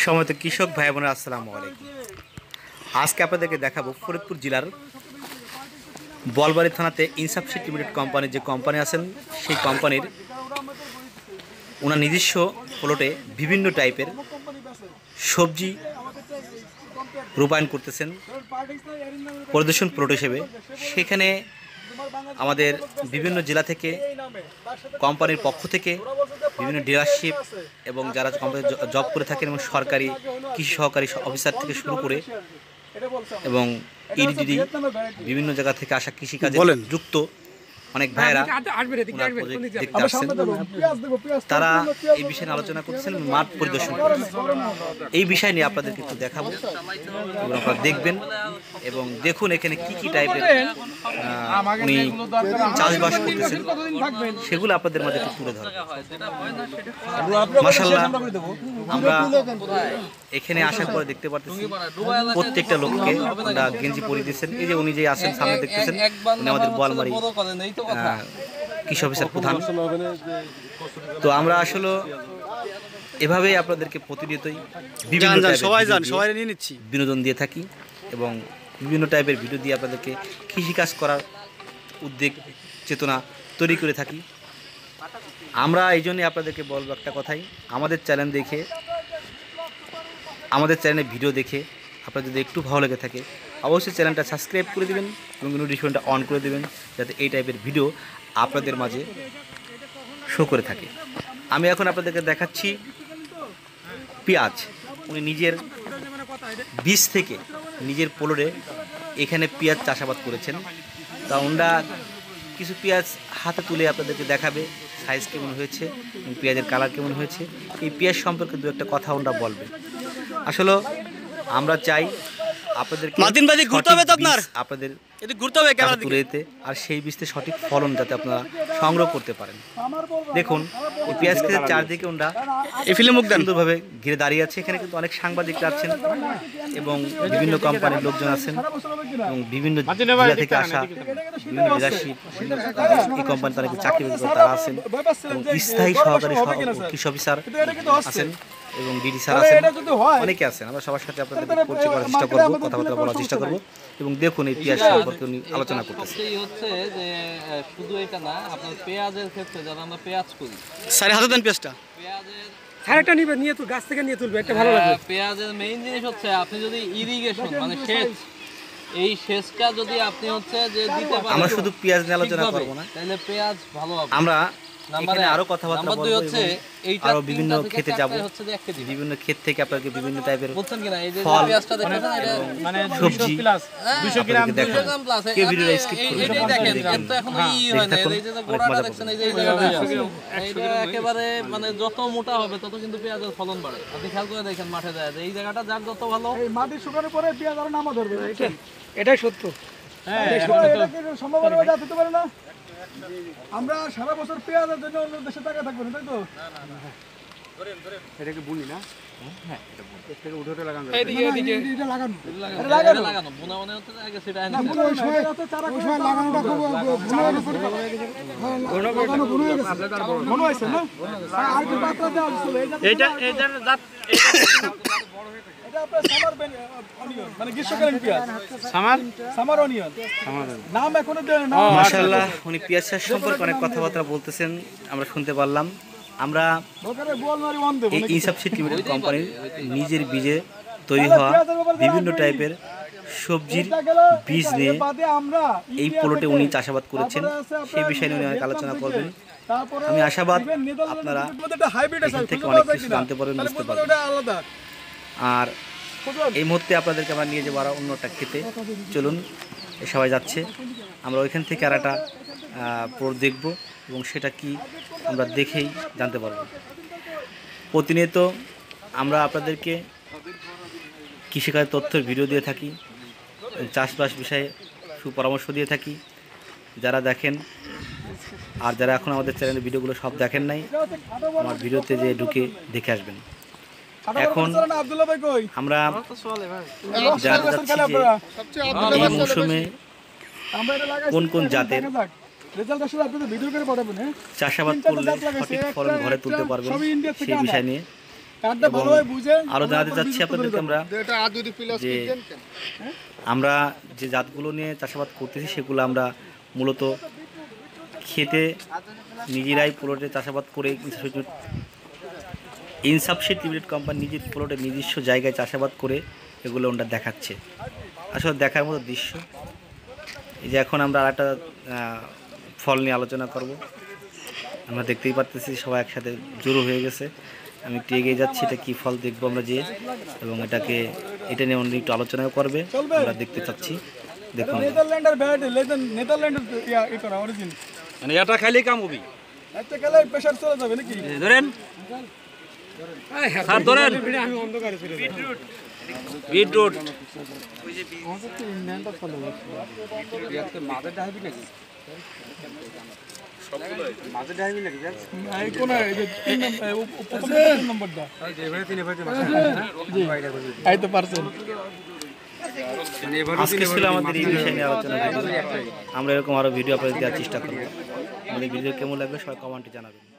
সম্মানিত কৃষক ভাই বোনেরা, আসসালামু আলাইকুম। আজকে আপনাদেরকে দেখাবো ফরিদপুর জেলার বলবাড়ী থানাতে ইনসাফ সিড লিমিটেড কোম্পানির যে কোম্পানি আছেন, সেই কোম্পানির ওনার নিজস্ব প্লটে বিভিন্ন টাইপের সবজি রূপায়ণ করতেছেন পরিদর্শন প্লট হিসেবে। সেখানে আমাদের বিভিন্ন জেলা থেকে, কোম্পানির পক্ষ থেকে বিভিন্ন ডিলারশিপ এবং যারা কোম্পানিতে জব করে থাকেন এবং সরকারি কৃষি সহকারী অফিসার থেকে শুরু করে এবং ইডিডি বিভিন্ন জায়গা থেকে আসা কৃষিকাজে যুক্ত অনেক ভাইয়েরা দেখতে আসছেন। তারা এই বিষয়ে আলোচনা করছেন, মাঠ পরিদর্শন করছেন। এই বিষয় নিয়ে আপনাদেরকে একটু দেখাবো এবং আপনারা দেখবেন এবং দেখুন এখানে কি কি টাইপের উনি চাষবাস করতেছেন, সেগুলো আপনাদের মাঝে একটু তুলে ধরবো। মাশাআল্লাহ, আমরা এখানে আসার পরে দেখতে পারতেছি প্রত্যেকটা লোককে আমরা গেঞ্জি পরিয়ে দিচ্ছেন। এই যে উনি যে আছেন সামনে দেখতেছেন, উনি আমাদের বোয়ালমারি কৃষি অফিসার প্রধান। তো আমরা আসলে এভাবেই আপনাদেরকে প্রতিনিয়তই বিনোদন দিয়ে থাকি এবং বিভিন্ন টাইপের ভিডিও দিয়ে আপনাদেরকে কৃষিকাজ করার উদ্যোগ চেতনা তৈরি করে থাকি। আমরা এই জন্যই আপনাদেরকে বলবো একটা কথাই, আমাদের চ্যানেল দেখে, আমাদের চ্যানেলে ভিডিও দেখে আপনার যদি একটু ভালো লেগে থাকে অবশ্যই চ্যানেলটা সাবস্ক্রাইব করে দেবেন এবং নোটিফিকেশনটা অন করে দেবেন, যাতে এই টাইপের ভিডিও আপনাদের মাঝে শো করে থাকে। আমি এখন আপনাদেরকে দেখাচ্ছি পেঁয়াজ। উনি নিজের বীজ থেকে নিজের পোলরে এখানে পেঁয়াজ চাষাবাদ করেছেন। তা ওনারা কিছু পেঁয়াজ হাতে তুলে আপনাদেরকে দেখাবে সাইজ কেমন হয়েছে এবং পেঁয়াজের কালার কেমন হয়েছে। এই পেঁয়াজ সম্পর্কে দু একটা কথা ওনারা বলবে। আসলে আমরা চাই আপনাদের তুলেতে আর সেই বীজতে সঠিক ফলন যাতে আপনারা সংগ্রহ করতে পারেন। দেখুন এই পেঁয়াজ ক্ষেতের চারদিকে ওনারা সুন্দরভাবে ঘিরে দাঁড়িয়ে আছে। এখানে কিন্তু অনেক সাংবাদিকরা আছেন এবং বিভিন্ন কোম্পানির লোকজন আছেন এবং বিভিন্ন জেলা থেকে আসা বিভিন্ন ডিলারশিপ এই কোম্পানি তারা চাকরি তারা আছেন এবং স্থায়ী সহকারী কৃষি অফিসার আছেন এবং ডিডি স্যার আছেন, অনেকে আছেন। আমরা সবার সাথে আপনাদের পরিচয় করার চেষ্টা করবো, কথাবার্তা বলার চেষ্টা করবো এবং দেখুন এই পেঁয়াজ সম্পর্কে উনি আলোচনা করতেছেন। হচ্ছে যে শুধু এটা না, আপনার পেঁয়াজের ক্ষেত্রে যারা আমরা পেঁয়াজ করি, স্যার হাতে দেন পেঁয়াজটা, আরেকটা নিবে নিয়ে তুই গাছ থেকে নিয়ে তুলবে, একটা ভালো লাগবে। পেঁয়াজের মেইন জিনিস হচ্ছে আপনি যদি ইরিগেশন মানে সেচ, এই সেচটা যদি আপনি হচ্ছে যে দিতে পারেন, আমরা শুধু পেঁয়াজ নিয়ে আলোচনা করব না, তাহলে পেঁয়াজ ভালো হবে। আমরা এখানে আরো কথাবার্তা বলবো এবং আরো বিভিন্ন ক্ষেতে যাব, বিভিন্ন ক্ষেত থেকে আপনাকে বিভিন্ন টাইপের ফল মানে সবজি 200 গ্রাম প্লাস কে ভিডিও স্কিপ করবেন। দেখেন তো এখন এই হয় না, এই যে গোড়াটা দেখছেন, এই যে এইটা একেবারে মানে যত মোটা হবে তত কিন্তু পেঁয়াজের ফলন বাড়ে। আপনি খেয়াল করে দেখেন মাঠে যায় এই জায়গাটা যার যত ভালো, এই মাটি শুকানোর পরে পেঁয়াজ আরো নামা ধরবে। এটাই সত্য। হ্যাঁ, এটা সম্ভব হবে হতে পারে না। আমরা সারা বছর পেঁয়াজের জন্য অন্য দেশে টাকা থাকবো না, তাই তো? এটাকে বুনি না? হ্যাঁ, এটা বুনি। এর থেকে উঠে লাগানো। এইদিকে এটা লাগানো। লাগানো বোনা মানে হচ্ছে আগে সেটা না, বুনো সময় চারা করে লাগানোটা খুব বুনোর উপর বুনো হয়ে গেছে। বুনো হইছে না? আর কি পাতা দেওয়া ছিল এইটা জাত এটা আপনার সামার অনিয়ন মানে গ্রীষ্মকালীন পেঁয়াজ। সামার অনিয়ন নাম এখনো দেন না। মাশাআল্লাহ, উনি পেঁয়াজ চাষ সম্পর্কে অনেক কথাবার্তা বলতেছেন, আমরা শুনতে পারলাম। আমরা এই ইনসাফ সিড লিমিটেড কোম্পানির নিজের বীজে তৈরি হওয়া বিভিন্ন টাইপের সবজির বীজ নিয়ে এই প্লটে উনি চাষাবাদ করেছেন, সেই বিষয়ে উনি অনেক আলোচনা করবেন। আমি আশাবাদ আপনারা এখান থেকে অনেক কিছু জানতে পারবেন, বুঝতে পারবেন। আর এই মুহূর্তে আপনাদেরকে আমরা নিয়ে যাবো আরও অন্য একটা খেতে। চলুন, সবাই যাচ্ছে, আমরা ওইখান থেকে আর একটা প্লট দেখব এবং সেটা কি আমরা দেখেই জানতে পারব। প্রতিনিয়ত আমরা আপনাদেরকে কৃষিকাজের তথ্যের ভিডিও দিয়ে থাকি, চাষবাস বিষয়ে সুপরামর্শ দিয়ে থাকি। যারা দেখেন আর যারা এখন আমাদের চ্যানেলের ভিডিওগুলো সব দেখেন নাই, আমার ভিডিওতে যে ঢুকে দেখে আসবেন। এখন আমরা জানতে চাচ্ছি যে এই মৌসুমে কোন কোন জাতের চাষাবাদ করলে সঠিক ফলন ঘরে তুলতে পারবেন, সেই বিষয় নিয়ে কার্ডটা ভালোভাবে বুঝে আরও জানাতে চাচ্ছি আপনাদেরকে আমরা যে আমরা যে জাতগুলো নিয়ে চাষাবাদ করতেছি সেগুলো আমরা মূলত খেতে নিজেরাই প্লটে চাষাবাদ করে ইনসাফ সিড লিমিটেড কোম্পানি নিজের প্লটে নিজস্ব জায়গায় চাষাবাদ করে এগুলো ওনারা দেখাচ্ছে। আসলে দেখার মতো দৃশ্য। এই যে এখন আমরা আরেকটা ফল নিয়ে আলোচনা করব। আমরা দেখতেই পারতেছি সবাই একসাথে জড়ো হয়ে গেছে। আমি একটু এগিয়ে যাচ্ছি, এটা কী ফল দেখবো আমরা যে, এবং এটা নিয়ে অন্য একটু আলোচনাও করবে, আমরা দেখতে চাচ্ছি। দেখুন নেদারল্যান্ডের ব্যাট নেদারল্যান্ডের ই করা অরিজিন, মানে এটা খাইলেই কাম হবে। একটা খেলে প্রেসার চলে যাবে নাকি? ধরেন স্যার, ধরেন আমি অন্ধকারে চলে যাই। বিটরুট এই কোন এই যে 3 নম্বর প্রথম নম্বরটা এই তো পারছেন। আজকে ছিল আমাদের এই বিষয় নিয়ে আলোচনা। আমরা এরকম আরও ভিডিও আপনাদের দেওয়ার চেষ্টা করবো। আমাদের ভিডিও কেমন লাগবে সবাই কমেন্টে জানাবেন।